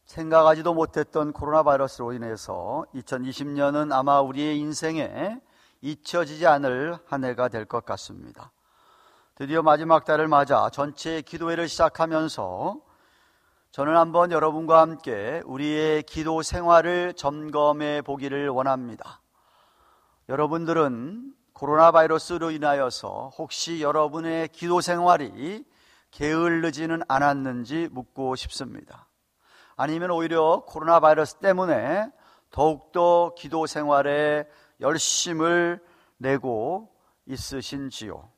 생각하지도 못했던 코로나 바이러스로 인해서 2020년은 아마 우리의 인생에 잊혀지지 않을 한 해가 될 것 같습니다. 드디어 마지막 달을 맞아 전체 기도회를 시작하면서 저는 한번 여러분과 함께 우리의 기도 생활을 점검해 보기를 원합니다. 여러분들은 코로나 바이러스로 인하여서 혹시 여러분의 기도 생활이 게을르지는 않았는지 묻고 싶습니다. 아니면 오히려 코로나 바이러스 때문에 더욱더 기도 생활에 열심을 내고 있으신지요?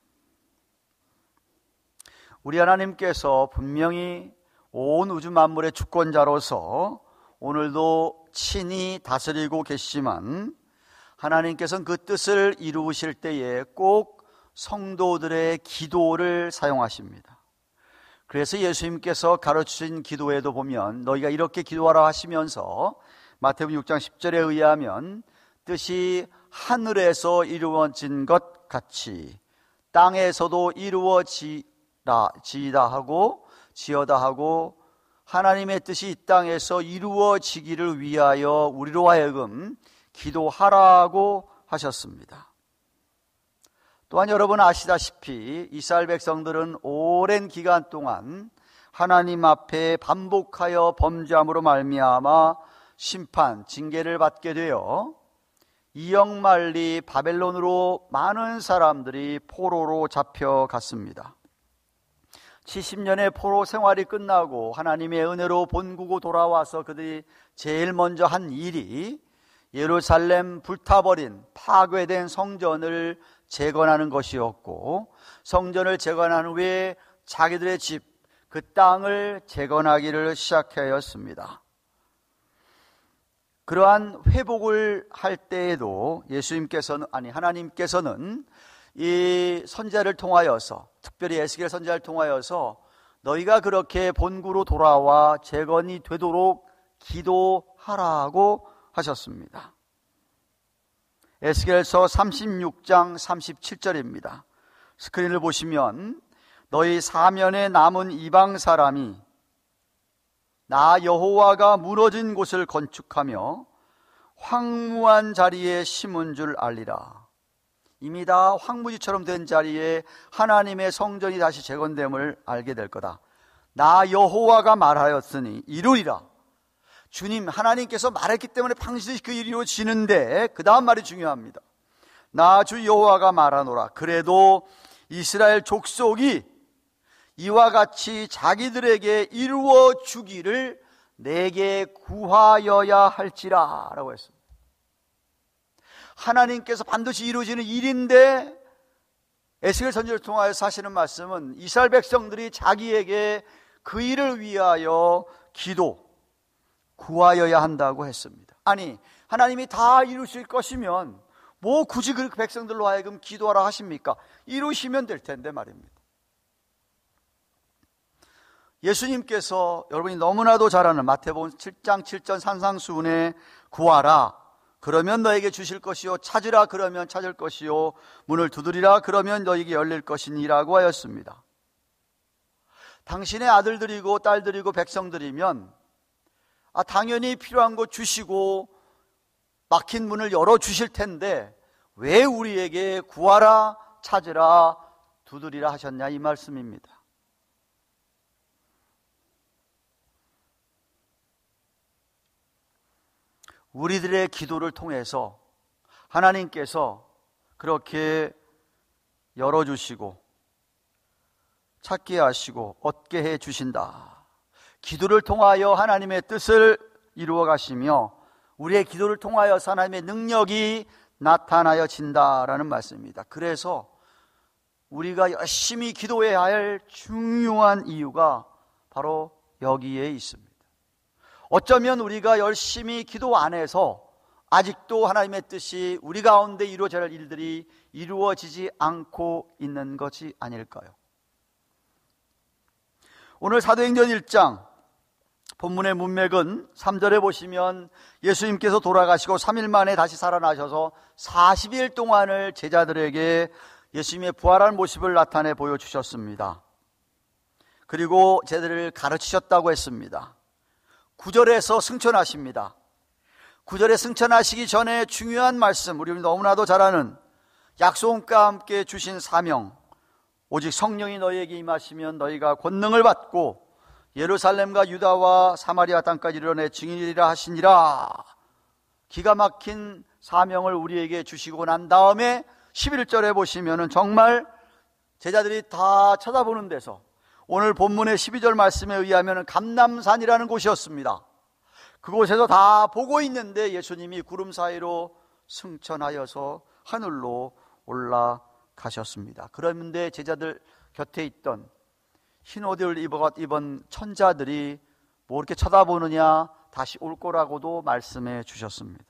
우리 하나님께서 분명히 온 우주 만물의 주권자로서 오늘도 친히 다스리고 계시지만 하나님께서는 그 뜻을 이루실 때에 꼭 성도들의 기도를 사용하십니다. 그래서 예수님께서 가르치신 기도에도 보면 너희가 이렇게 기도하라 하시면서 마태복음 6장 10절에 의하면 뜻이 하늘에서 이루어진 것 같이 땅에서도 지이다 하고 지어다 하고 하나님의 뜻이 이 땅에서 이루어지기를 위하여 우리로 하여금 기도하라고 하셨습니다. 또한 여러분 아시다시피 이스라엘 백성들은 오랜 기간 동안 하나님 앞에 반복하여 범죄함으로 말미암아 심판, 징계를 받게 되어 이역만리 바벨론으로 많은 사람들이 포로로 잡혀갔습니다. 70년의 포로 생활이 끝나고 하나님의 은혜로 본국으로 돌아와서 그들이 제일 먼저 한 일이 예루살렘 불타버린 파괴된 성전을 재건하는 것이었고, 성전을 재건한 후에 자기들의 집, 그 땅을 재건하기를 시작하였습니다. 그러한 회복을 할 때에도 하나님께서는 이 선지자를 통하여서, 특별히 에스겔 선지자를 통하여서 너희가 그렇게 본국으로 돌아와 재건이 되도록 기도하라고 하셨습니다. 에스겔서 36장 37절입니다. 스크린을 보시면 너희 사면에 남은 이방 사람이 나 여호와가 무너진 곳을 건축하며 황무한 자리에 심은 줄 알리라. 이미 다 황무지처럼 된 자리에 하나님의 성전이 다시 재건됨을 알게 될 거다. 나 여호와가 말하였으니 이루리라. 주님 하나님께서 말했기 때문에 반드시 그 일이 이루어지는데 그 다음 말이 중요합니다. 나 주 여호와가 말하노라. 그래도 이스라엘 족속이 이와 같이 자기들에게 이루어 주기를 내게 구하여야 할지라 라고 했습니다. 하나님께서 반드시 이루어지는 일인데 에스겔 선지자를 통하여서 하시는 말씀은 이스라엘 백성들이 자기에게 그 일을 위하여 구하여야 한다고 했습니다. 아니 하나님이 다 이루실 것이면 뭐 굳이 그 백성들로 하여금 기도하라 하십니까? 이루시면 될 텐데 말입니다. 예수님께서 여러분이 너무나도 잘 아는 마태복음 7장 7절 산상수훈에 구하라 그러면 너에게 주실 것이요 찾으라 그러면 찾을 것이요 문을 두드리라 그러면 너에게 열릴 것이니라고 하였습니다. 당신의 아들들이고 딸들이고 백성들이면 당연히 필요한 거 주시고 막힌 문을 열어주실 텐데 왜 우리에게 구하라 찾으라 두드리라 하셨냐 이 말씀입니다. 우리들의 기도를 통해서 하나님께서 그렇게 열어주시고 찾게 하시고 얻게 해 주신다. 기도를 통하여 하나님의 뜻을 이루어 가시며 우리의 기도를 통하여서 하나님의 능력이 나타나여진다라는 말씀입니다. 그래서 우리가 열심히 기도해야 할 중요한 이유가 바로 여기에 있습니다. 어쩌면 우리가 열심히 기도 안 해서 아직도 하나님의 뜻이 우리 가운데 이루어져야 할 일들이 이루어지지 않고 있는 것이 아닐까요? 오늘 사도행전 1장 본문의 문맥은 3절에 보시면 예수님께서 돌아가시고 3일 만에 다시 살아나셔서 40일 동안을 제자들에게 예수님의 부활한 모습을 나타내 보여주셨습니다. 그리고 제자들을 가르치셨다고 했습니다. 9절에서 승천하십니다. 9절에 승천하시기 전에 중요한 말씀, 우리 너무나도 잘 아는 약속과 함께 주신 사명, 오직 성령이 너희에게 임하시면 너희가 권능을 받고 예루살렘과 유다와 사마리아 땅까지 이르러 내 증인이라 하시니라. 기가 막힌 사명을 우리에게 주시고 난 다음에 11절에 보시면은 정말 제자들이 다 쳐다보는 데서 오늘 본문의 12절 말씀에 의하면 감람산이라는 곳이었습니다. 그곳에서 다 보고 있는데 예수님이 구름 사이로 승천하여서 하늘로 올라가셨습니다. 그런데 제자들 곁에 있던 흰 옷을 입은 천자들이 뭐 이렇게 쳐다보느냐, 다시 올 거라고도 말씀해 주셨습니다.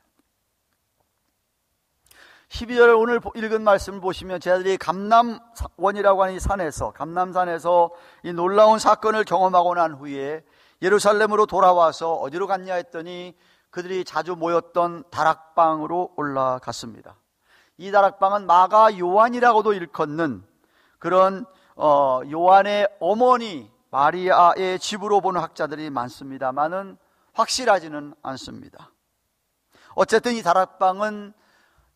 12절 오늘 읽은 말씀을 보시면 제자들이 감람원이라고 하는 이 산에서, 감람산에서 이 놀라운 사건을 경험하고 난 후에 예루살렘으로 돌아와서 어디로 갔냐 했더니 그들이 자주 모였던 다락방으로 올라갔습니다. 이 다락방은 마가 요한이라고도 일컫는 그런 요한의 어머니 마리아의 집으로 보는 학자들이 많습니다만은 확실하지는 않습니다. 어쨌든 이 다락방은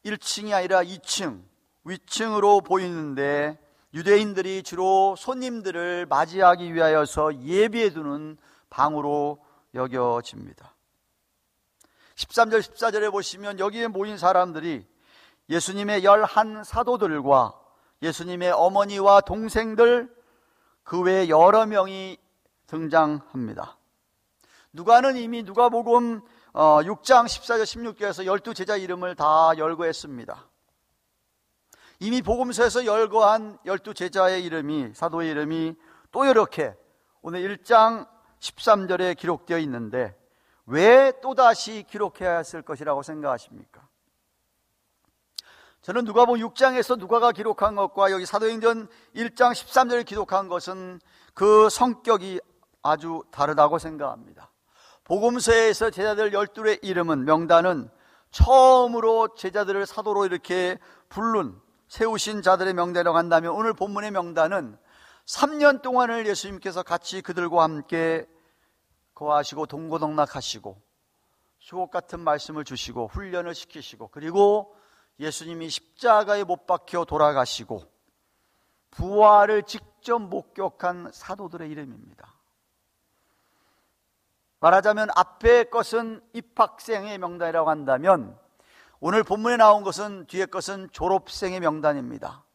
1층이 아니라 2층, 위층으로 보이는데 유대인들이 주로 손님들을 맞이하기 위하여서 예비해두는 방으로 여겨집니다. 13절, 14절에 보시면 여기에 모인 사람들이 예수님의 11 사도들과 예수님의 어머니와 동생들, 그 외에 여러 명이 등장합니다. 누가는 이미 누가복음 6장 14절 16절에서 12제자 이름을 다 열거했습니다. 이미 복음서에서 열거한 12제자의 이름이, 사도의 이름이 또 이렇게 오늘 1장 13절에 기록되어 있는데 왜 또다시 기록해야 했을 것이라고 생각하십니까? 저는 누가복음 6장에서 누가가 기록한 것과 여기 사도행전 1장 13절에 기록한 것은 그 성격이 아주 다르다고 생각합니다. 복음서에서 제자들 12의 이름은, 명단은 처음으로 제자들을 사도로 이렇게 세우신 자들의 명단이라고 한다면 오늘 본문의 명단은 3년 동안을 예수님께서 같이 그들과 함께 거하시고 동고동락하시고 수옥 같은 말씀을 주시고 훈련을 시키시고 그리고 예수님이 십자가에 못 박혀 돌아가시고 부활을 직접 목격한 사도들의 이름입니다. 말하자면 앞에 것은 입학생의 명단이라고 한다면 오늘 본문에 나온 것은, 뒤에 것은 졸업생의 명단입니다.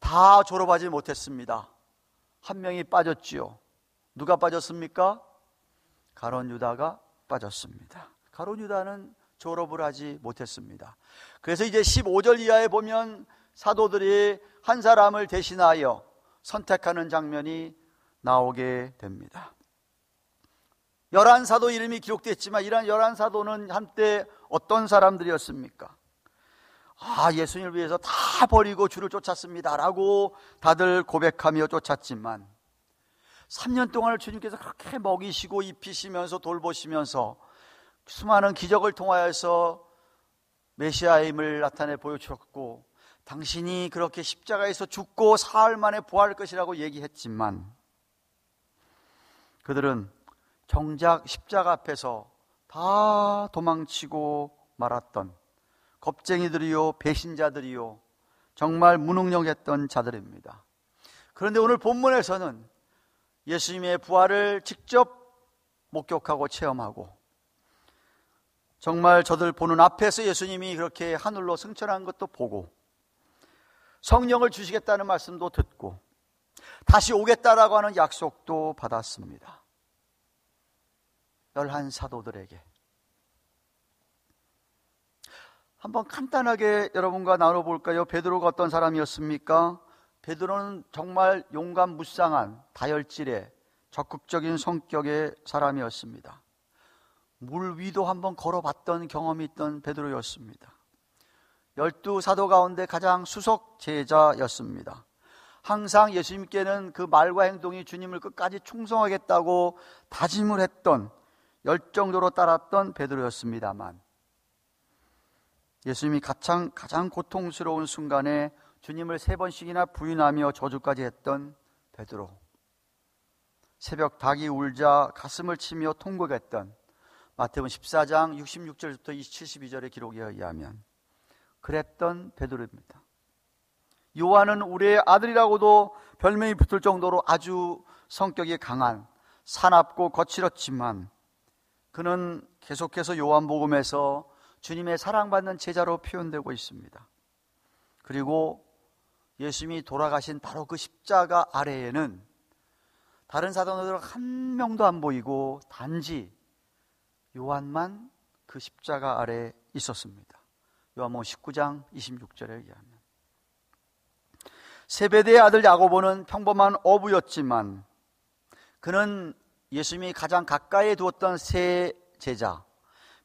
다 졸업하지 못했습니다. 한 명이 빠졌지요. 누가 빠졌습니까? 가룟 유다가 빠졌습니다. 가룟 유다는 졸업을 하지 못했습니다. 그래서 이제 15절 이하에 보면 사도들이 한 사람을 대신하여 선택하는 장면이 나오게 됩니다. 11사도 이름이 기록됐지만 이러한 11사도는 한때 어떤 사람들이었습니까? 예수님을 위해서 다 버리고 주를 쫓았습니다 라고 다들 고백하며 쫓았지만 3년 동안을 주님께서 그렇게 먹이시고 입히시면서 돌보시면서 수많은 기적을 통하여서 메시아임을 나타내 보여주셨고 당신이 그렇게 십자가에서 죽고 사흘 만에 부활할 것이라고 얘기했지만 그들은 정작 십자가 앞에서 다 도망치고 말았던 겁쟁이들이요, 배신자들이요, 정말 무능력했던 자들입니다. 그런데 오늘 본문에서는 예수님의 부활을 직접 목격하고 체험하고 정말 저들 보는 앞에서 예수님이 그렇게 하늘로 승천한 것도 보고 성령을 주시겠다는 말씀도 듣고 다시 오겠다라고 하는 약속도 받았습니다. 11 사도들에게 한번 간단하게 여러분과 나눠볼까요? 베드로가 어떤 사람이었습니까? 베드로는 정말 용감무쌍한 다혈질의 적극적인 성격의 사람이었습니다. 물 위도 한번 걸어봤던 경험이 있던 베드로였습니다. 12사도 가운데 가장 수석 제자였습니다. 항상 예수님께는 그 말과 행동이 주님을 끝까지 충성하겠다고 다짐을 했던, 열정적으로 따랐던 베드로였습니다만 예수님이 가장 고통스러운 순간에 주님을 3번씩이나 부인하며 저주까지 했던 베드로, 새벽 닭이 울자 가슴을 치며 통곡했던 마태복음 14장 66절부터 72절의 기록에 의하면 그랬던 베드로입니다. 요한은 우리의 아들이라고도 별명이 붙을 정도로 아주 성격이 강한, 사납고 거칠었지만 그는 계속해서 요한복음에서 주님의 사랑받는 제자로 표현되고 있습니다. 그리고 예수님이 돌아가신 바로 그 십자가 아래에는 다른 사도들 한 명도 안 보이고 단지 요한만 그 십자가 아래에 있었습니다. 요한복음 19장 26절에 의하면 세베대의 아들 야고보는 평범한 어부였지만 그는 예수님이 가장 가까이 두었던 세 제자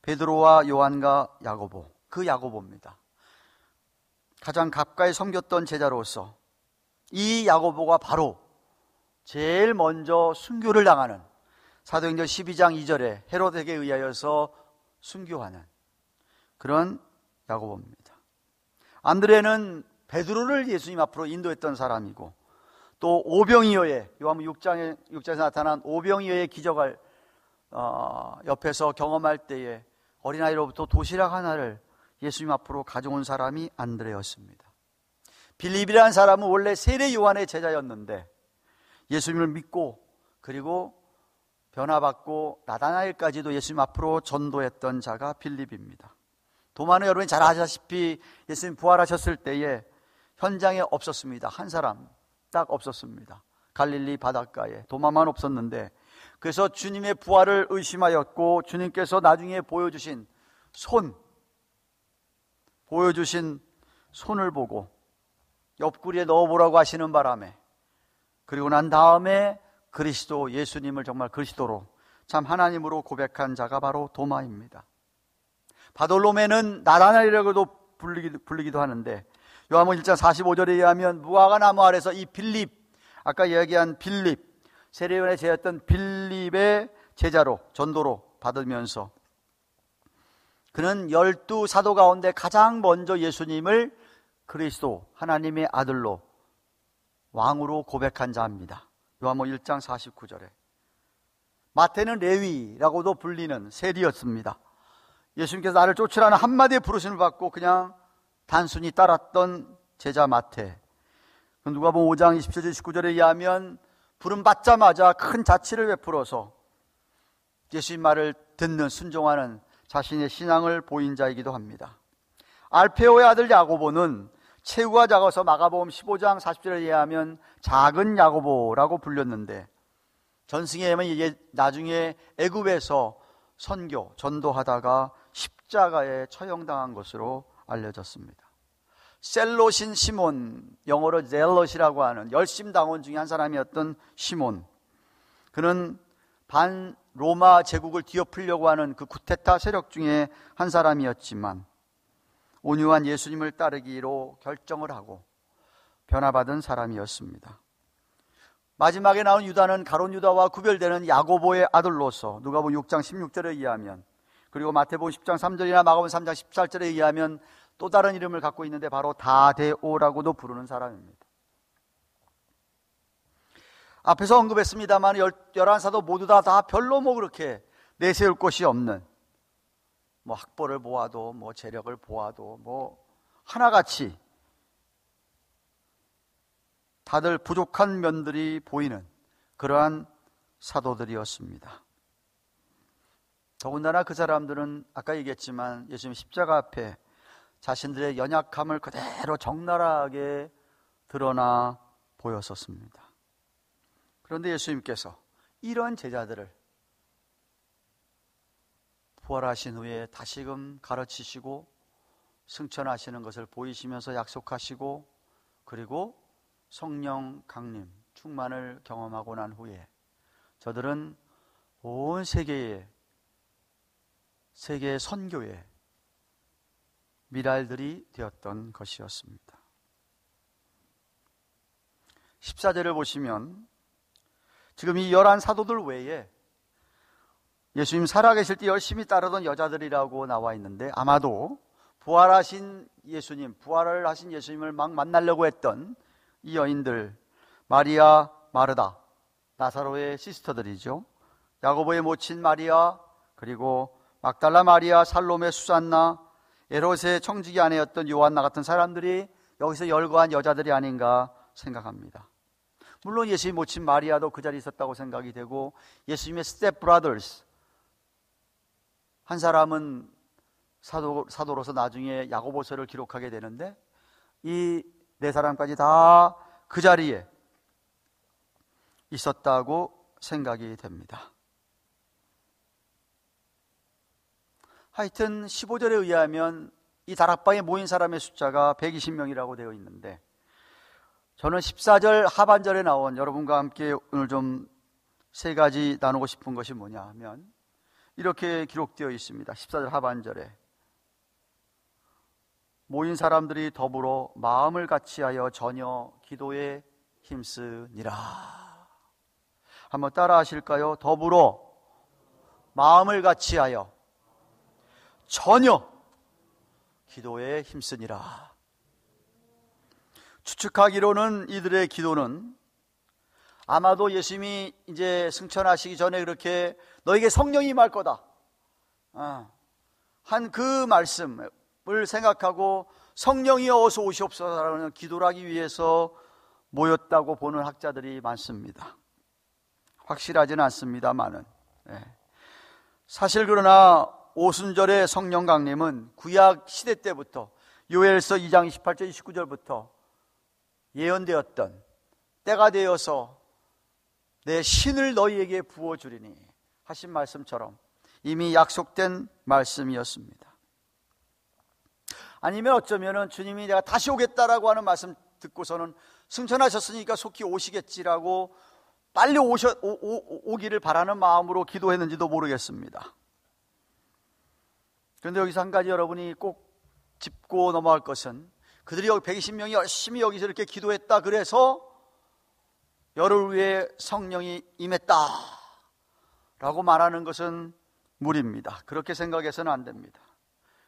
베드로와 요한과 야고보, 그 야고보입니다. 가장 가까이 섬겼던 제자로서 이 야고보가 바로 제일 먼저 순교를 당하는 사도행전 12장 2절에 헤롯에게 의하여서 순교하는 그런 야고보입니다. 안드레는 베드로를 예수님 앞으로 인도했던 사람이고 또 오병이어의 요한복음 6장에서 나타난 오병이어의 기적을 옆에서 경험할 때에 어린아이로부터 도시락 하나를 예수님 앞으로 가져온 사람이 안드레였습니다. 빌립이라는 사람은 원래 세례 요한의 제자였는데 예수님을 믿고 그리고 변화받고 나다나엘까지도 예수님 앞으로 전도했던 자가 빌립입니다. 도마는 여러분이 잘 아시다시피 예수님 부활하셨을 때에 현장에 없었습니다. 한 사람 딱 없었습니다. 갈릴리 바닷가에 도마만 없었는데 그래서 주님의 부활을 의심하였고 주님께서 나중에 보여주신 손을 보고 옆구리에 넣어보라고 하시는 바람에 그리고 난 다음에 그리스도 예수님을 정말 그리스도로 참 하나님으로 고백한 자가 바로 도마입니다. 바돌로메는 나다나엘이라고도 불리기도 하는데 요한복음 1장 45절에 의하면 무화과 나무 아래서 이 빌립, 아까 이야기한 빌립, 세례요한의 제자였던 빌립의 제자로 전도로 받으면서 그는 12사도 가운데 가장 먼저 예수님을 그리스도 하나님의 아들로 왕으로 고백한 자입니다. 요한복음 1장 49절에 마태는 레위라고도 불리는 세리였습니다. 예수님께서 나를 쫓으라는 한마디의 부르심을 받고 그냥 단순히 따랐던 제자 마태. 누가복음 5장 27절 19절에 의하면 부름 받자마자 큰 자치를 베풀어서 예수님 말을 듣는 순종하는 자신의 신앙을 보인 자이기도 합니다. 알페오의 아들 야고보는 체구가 작아서 마가복음 15장 40절에 의하면 작은 야고보라고 불렸는데 전승에 의하면 이게 나중에 애굽에서 선교, 전도하다가 십자가에 처형당한 것으로 알려졌습니다. 셀롯인 시몬, 영어로 젤롯이라고 하는 열심당원 중에 한 사람이었던 시몬, 그는 반로마 제국을 뒤엎으려고 하는 그 쿠데타 세력 중에 한 사람이었지만 온유한 예수님을 따르기로 결정을 하고 변화받은 사람이었습니다. 마지막에 나온 유다는 가룟 유다와 구별되는 야고보의 아들로서 누가복음 6장 16절에 의하면 그리고 마태복음 10장 3절이나 마가복음 3장 14절에 의하면 또 다른 이름을 갖고 있는데 바로 다데오라고도 부르는 사람입니다. 앞에서 언급했습니다만 11사도 모두 다 별로 그렇게 내세울 것이 없는 학벌을 보아도 재력을 보아도 하나같이 다들 부족한 면들이 보이는 그러한 사도들이었습니다. 더군다나 그 사람들은 아까 얘기했지만 예수님 십자가 앞에 자신들의 연약함을 그대로 적나라하게 드러나 보였었습니다. 그런데 예수님께서 이런 제자들을 부활하신 후에 다시금 가르치시고 승천하시는 것을 보이시면서 약속하시고 그리고 성령 강림, 충만을 경험하고 난 후에 저들은 온 세계의 선교의 미랄들이 되었던 것이었습니다. 14절을 보시면 지금 이 11사도들 외에 예수님 살아계실 때 열심히 따르던 여자들이라고 나와 있는데 아마도 부활을 하신 예수님을 막 만나려고 했던 이 여인들, 마리아, 마르다, 나사로의 시스터들이죠. 야고보의 모친 마리아, 그리고 막달라 마리아, 살로메, 수산나, 에롯의 청지기 아내였던 요한나 같은 사람들이 여기서 열거한 여자들이 아닌가 생각합니다. 물론 예수님 모친 마리아도 그 자리에 있었다고 생각이 되고, 예수님의 스텝 브라더스, 한 사람은 사도로서 나중에 야고보서를 기록하게 되는데, 이 네 사람까지 다 그 자리에 있었다고 생각이 됩니다. 하여튼 15절에 의하면 이 다락방에 모인 사람의 숫자가 120명이라고 되어 있는데, 저는 14절 하반절에 나온, 여러분과 함께 오늘 좀 세 가지 나누고 싶은 것이 뭐냐 하면, 이렇게 기록되어 있습니다. 14절 하반절에 모인 사람들이 더불어 마음을 같이하여 전혀 기도에 힘쓰니라. 한번 따라 하실까요? 더불어 마음을 같이하여 전혀 기도에 힘쓰니라. 추측하기로는 이들의 기도는 아마도 예수님이 이제 승천하시기 전에 그렇게 너에게 성령이 임할 거다 한 그 말씀을 생각하고 성령이 어서 오시옵소서라는 기도를 하기 위해서 모였다고 보는 학자들이 많습니다. 확실하지는 않습니다만은, 사실 그러나 오순절의 성령 강림은 구약 시대 때부터, 요엘서 2장 28절 29절부터 예언되었던, 때가 되어서 내 신을 너희에게 부어주리니 하신 말씀처럼 이미 약속된 말씀이었습니다. 아니면 어쩌면 주님이 내가 다시 오겠다라고 하는 말씀 듣고서는 승천하셨으니까 속히 오시겠지라고 빨리 오기를 바라는 마음으로 기도했는지도 모르겠습니다. 그런데 여기서 한 가지 여러분이 꼭 짚고 넘어갈 것은, 그들이 120명이 열심히 여기서 이렇게 기도했다 그래서 열흘 후에 성령이 임했다 라고 말하는 것은 무리입니다. 그렇게 생각해서는 안 됩니다.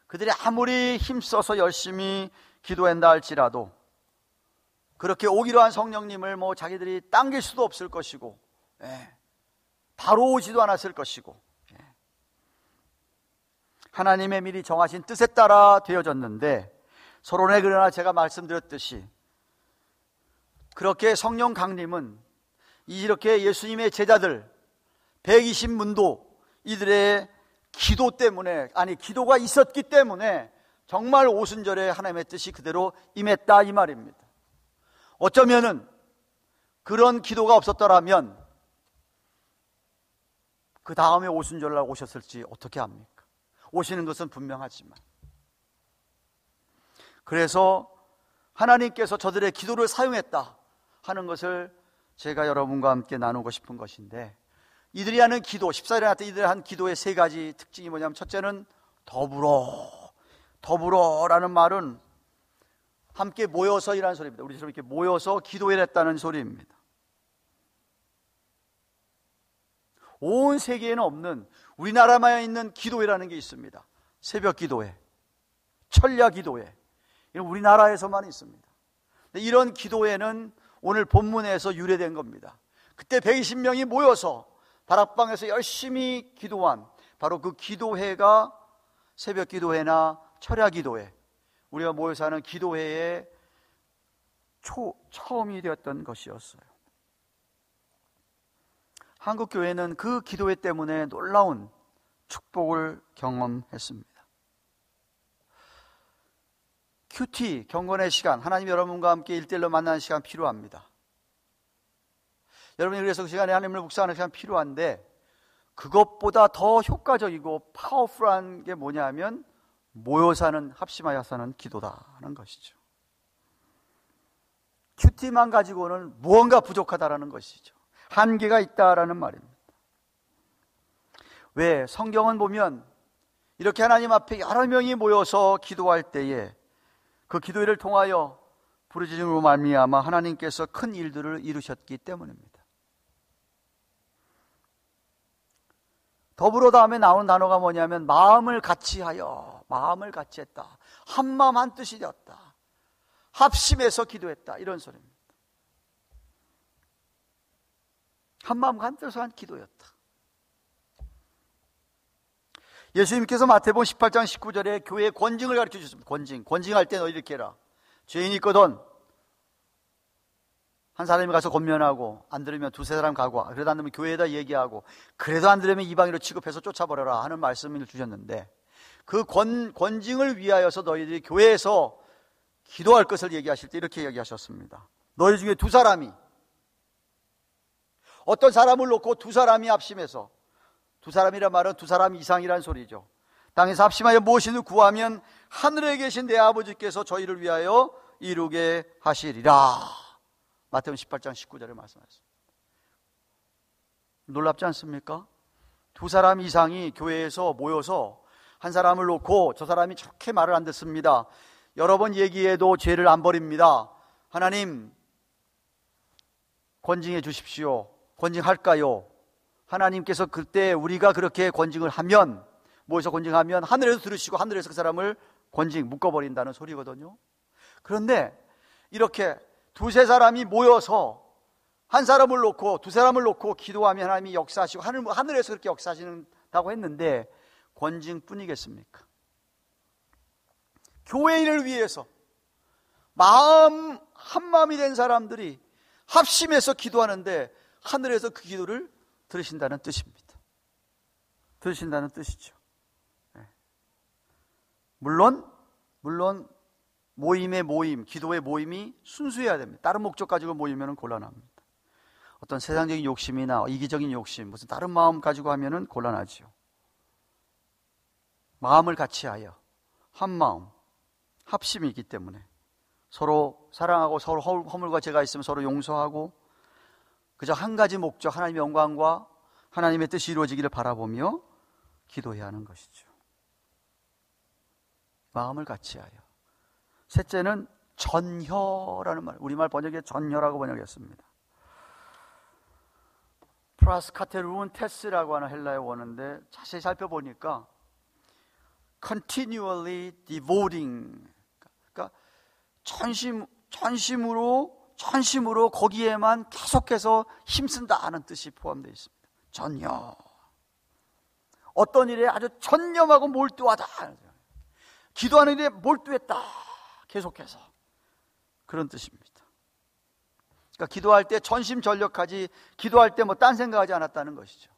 그들이 아무리 힘써서 열심히 기도한다 할지라도 그렇게 오기로 한 성령님을 자기들이 당길 수도 없을 것이고, 바로 오지도 않았을 것이고, 하나님의 미리 정하신 뜻에 따라 되어졌는데, 서론에 그러나 제가 말씀드렸듯이 그렇게 성령 강림은 이렇게 예수님의 제자들 120문도 이들의 기도 때문에, 기도가 있었기 때문에 정말 오순절에 하나님의 뜻이 그대로 임했다 이 말입니다. 어쩌면은 그런 기도가 없었더라면 그 다음에 오순절날 오셨을지 어떻게 합니까? 오시는 것은 분명하지만, 그래서 하나님께서 저들의 기도를 사용했다 하는 것을 제가 여러분과 함께 나누고 싶은 것인데, 이들이 하는 기도, 14일에 나왔던 이들이 한 기도의 세 가지 특징이 뭐냐면, 첫째는 더불어라는 말은 함께 모여서 이라는 소리입니다. 우리처럼 이렇게 모여서 기도를 했다는 소리입니다. 온 세계에는 없는, 우리나라만 있는 기도회라는 게 있습니다. 새벽 기도회, 철야 기도회, 이건 우리나라에서만 있습니다. 이런 기도회는 오늘 본문에서 유래된 겁니다. 그때 120명이 모여서 다락방에서 열심히 기도한 바로 그 기도회가 새벽 기도회나 철야 기도회, 우리가 모여서 하는 기도회의 처음이 되었던 것이었어요. 한국교회는 그 기도회 때문에 놀라운 축복을 경험했습니다. 큐티, 경건의 시간, 하나님 여러분과 함께 1:1로 만나는 시간 필요합니다. 여러분이 그래서 그 시간에 하나님을 묵상하는 시간 필요한데, 그것보다 더 효과적이고 파워풀한 게 뭐냐면 모여서 하는, 합심하여서 하는 기도다 하는 것이죠. 큐티만 가지고는 무언가 부족하다라는 것이죠. 한계가 있다라는 말입니다. 왜? 성경은 보면 이렇게 하나님 앞에 여러 명이 모여서 기도할 때에 그 기도회를 통하여 부르짖음으로 말미암아 하나님께서 큰 일들을 이루셨기 때문입니다. 더불어 다음에 나오는 단어가 뭐냐면 마음을 같이하여, 마음을 같이했다, 한마음 한뜻이 되었다, 합심해서 기도했다, 이런 소리입니다. 한마음과 한뜻으로 한 기도였다. 예수님께서 마태복음 18장 19절에 교회의 권징을 가르쳐 주셨습니다. 권징할 때 너 이렇게 해라. 죄인이 있거든 한 사람이 가서 권면하고 안 들으면 두세 사람 가고, 그래도 안 들으면 교회에다 얘기하고, 그래도 안 들으면 이방인으로 취급해서 쫓아버려라 하는 말씀을 주셨는데, 그 권징을 위하여서 너희들이 교회에서 기도할 것을 얘기하실 때 이렇게 얘기하셨습니다. 너희 중에 두 사람이, 어떤 사람을 놓고 두 사람이 합심해서, 두 사람이란 말은 두 사람 이상이란 소리죠. 땅에서 합심하여 무엇이든 구하면 하늘에 계신 내 아버지께서 저희를 위하여 이루게 하시리라. 마태복음 18장 19절에 말씀하셨습니다. 놀랍지 않습니까? 두 사람 이상이 교회에서 모여서 한 사람을 놓고 저 사람이 저렇게 말을 안 듣습니다. 여러 번 얘기해도 죄를 안 버립니다. 하나님 권징해 주십시오. 권징할까요? 하나님께서 그때 우리가 그렇게 권징을 하면, 모여서 권징하면 하늘에서 들으시고 하늘에서 그 사람을 묶어버린다는 소리거든요. 그런데 이렇게 두세 사람이 모여서 한 사람을 놓고 두 사람을 놓고 기도하면 하나님이 역사하시고 하늘에서 그렇게 역사하신다고 했는데, 권징뿐이겠습니까? 교회인을 위해서 마음 한마음이 된 사람들이 합심해서 기도하는데 하늘에서 그 기도를 들으신다는 뜻입니다. 들으신다는 뜻이죠. 물론 기도의 모임이 순수해야 됩니다. 다른 목적 가지고 모이면 곤란합니다. 어떤 세상적인 욕심이나 이기적인 욕심, 무슨 다른 마음 가지고 하면 곤란하죠. 마음을 같이하여 한 마음, 합심이 있기 때문에 서로 사랑하고 서로 허물과 죄가 있으면 서로 용서하고, 그저 한 가지 목적, 하나님의 영광과 하나님의 뜻이 이루어지기를 바라보며 기도해야 하는 것이죠. 마음을 같이하여. 셋째는 전혀라는 말, 우리말 번역에 전혀라고 번역했습니다. 프라스카테루운 테스라고 하는 헬라어 원어인데 자세히 살펴보니까 continually devoting, 그러니까 전심으로 거기에만 계속해서 힘쓴다 하는 뜻이 포함되어 있습니다. 전혀. 어떤 일에 아주 전념하고 몰두하다, 기도하는 일에 몰두했다, 계속해서, 그런 뜻입니다. 그러니까 기도할 때 전심전력하지, 기도할 때 뭐 딴 생각하지 않았다는 것이죠.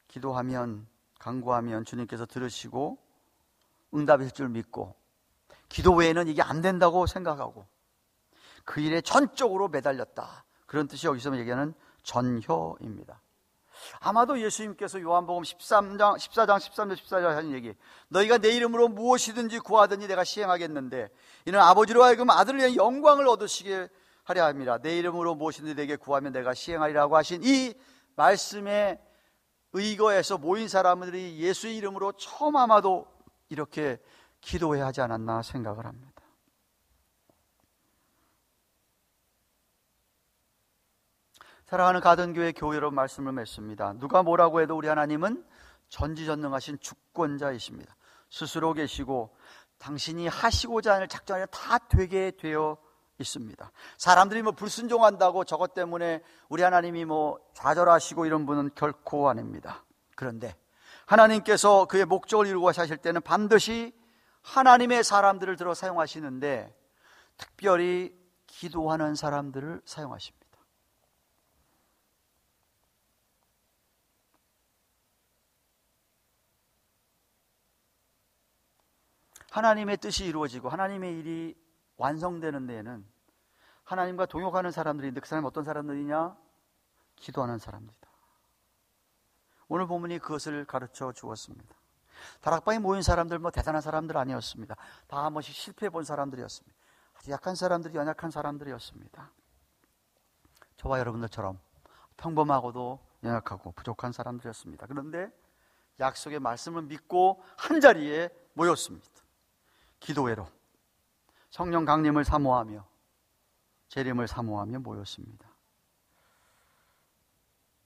기도하면, 간구하면 주님께서 들으시고 응답하실 줄 믿고, 기도 외에는 이게 안 된다고 생각하고 그 일에 전적으로 매달렸다, 그런 뜻이 여기서 얘기하는 전혀입니다. 아마도 예수님께서 요한복음 14장 13절 14절 하신 얘기, 너희가 내 이름으로 무엇이든지 구하더니 내가 시행하겠는데 이는 아버지로 하여금 아들을 위한 영광을 얻으시게 하려 함이라. 내 이름으로 무엇이든지 내게 구하면 내가 시행하리라고 하신 이 말씀에 의거해서 모인 사람들이 예수의 이름으로 처음 아마도 이렇게 기도해야 하지 않았나 생각을 합니다. 사랑하는 가든교회 교회 여러분, 말씀을 맺습니다. 누가 뭐라고 해도 우리 하나님은 전지전능하신 주권자이십니다. 스스로 계시고 당신이 하시고자 하는 작정이 다 되게 되어 있습니다. 사람들이 뭐 불순종한다고 저것 때문에 우리 하나님이 뭐 좌절하시고 이런 분은 결코 아닙니다. 그런데 하나님께서 그의 목적을 이루고 하실 때는 반드시 하나님의 사람들을 들어 사용하시는데, 특별히 기도하는 사람들을 사용하십니다. 하나님의 뜻이 이루어지고 하나님의 일이 완성되는 데에는 하나님과 동역하는 사람들인데, 그 사람이 어떤 사람들이냐? 기도하는 사람들이다. 오늘 본문이 그것을 가르쳐 주었습니다. 다락방에 모인 사람들 뭐 대단한 사람들 아니었습니다. 다 한 번씩 실패해 본 사람들이었습니다. 아주 약한 사람들이, 연약한 사람들이었습니다. 저와 여러분들처럼 평범하고도 연약하고 부족한 사람들이었습니다. 그런데 약속의 말씀을 믿고 한 자리에 모였습니다. 기도회로 성령 강림을 사모하며 재림을 사모하며 모였습니다.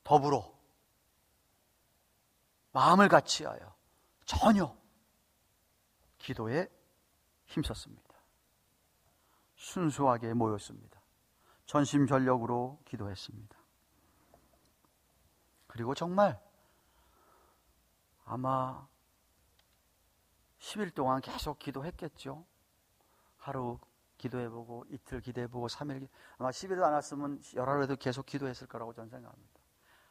더불어 마음을 같이하여 전혀 기도에 힘썼습니다. 순수하게 모였습니다. 전심전력으로 기도했습니다. 그리고 정말 아마 10일 동안 계속 기도했겠죠. 하루 기도해보고 이틀 기도해보고 3일, 아마 10일도 안 왔으면 열하루에도 계속 기도했을 거라고 저는 생각합니다.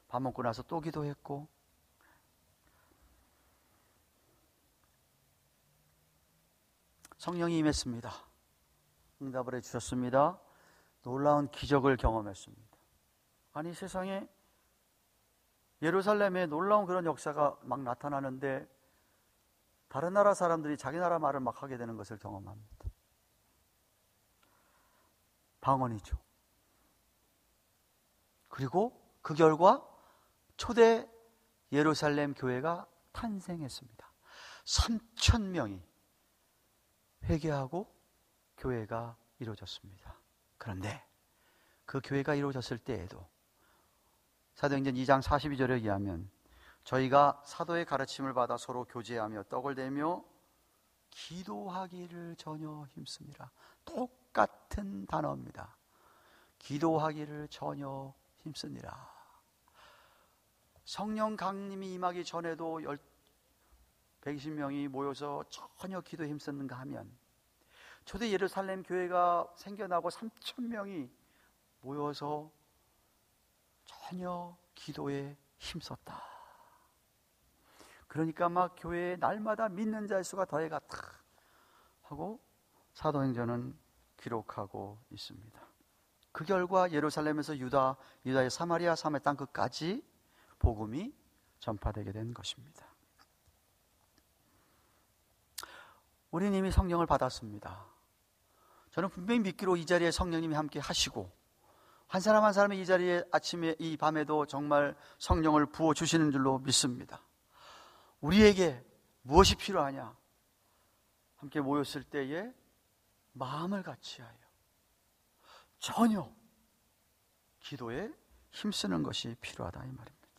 밥 먹고 나서 또 기도했고, 성령이 임했습니다. 응답을 해주셨습니다. 놀라운 기적을 경험했습니다. 아니, 세상에 예루살렘에 놀라운 그런 역사가 막 나타나는데 다른 나라 사람들이 자기 나라 말을 막 하게 되는 것을 경험합니다. 방언이죠. 그리고 그 결과 초대 예루살렘 교회가 탄생했습니다. 3,000명이 회개하고 교회가 이루어졌습니다. 그런데 그 교회가 이루어졌을 때에도 사도행전 2장 42절에 의하면 저희가 사도의 가르침을 받아 서로 교제하며 떡을 대며 기도하기를 전혀 힘쓰니라. 똑같은 단어입니다. 기도하기를 전혀 힘쓰니라. 성령 강림이 임하기 전에도 120명이 모여서 전혀 기도에 힘썼는가 하면 초대 예루살렘 교회가 생겨나고 3,000명이 모여서 전혀 기도에 힘썼다. 그러니까 막 교회에 날마다 믿는 자의 수가 더해갔다 하고 사도행전은 기록하고 있습니다. 그 결과 예루살렘에서 유다의 사마리아 사마의 땅 끝까지 복음이 전파되게 된 것입니다. 우리는 이미 성령을 받았습니다. 저는 분명히 믿기로 이 자리에 성령님이 함께 하시고 한 사람 한 사람이 이 자리에 아침에 이 밤에도 정말 성령을 부어주시는 줄로 믿습니다. 우리에게 무엇이 필요하냐? 함께 모였을 때에 마음을 같이하여 전혀 기도에 힘쓰는 것이 필요하다 이 말입니다.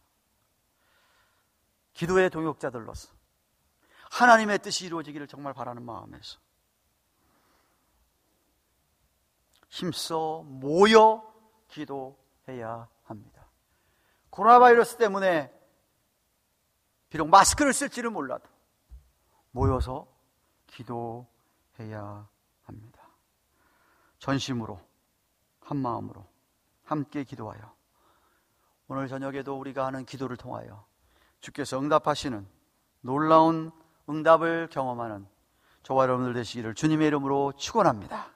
기도의 동역자들로서 하나님의 뜻이 이루어지기를 정말 바라는 마음에서 힘써 모여 기도해야 합니다. 코로나 바이러스 때문에 비록 마스크를 쓸지는 몰라도 모여서 기도해야 합니다. 전심으로 한 마음으로 함께 기도하여 오늘 저녁에도 우리가 하는 기도를 통하여 주께서 응답하시는 놀라운 응답을 경험하는 저와 여러분들 되시기를 주님의 이름으로 축원합니다.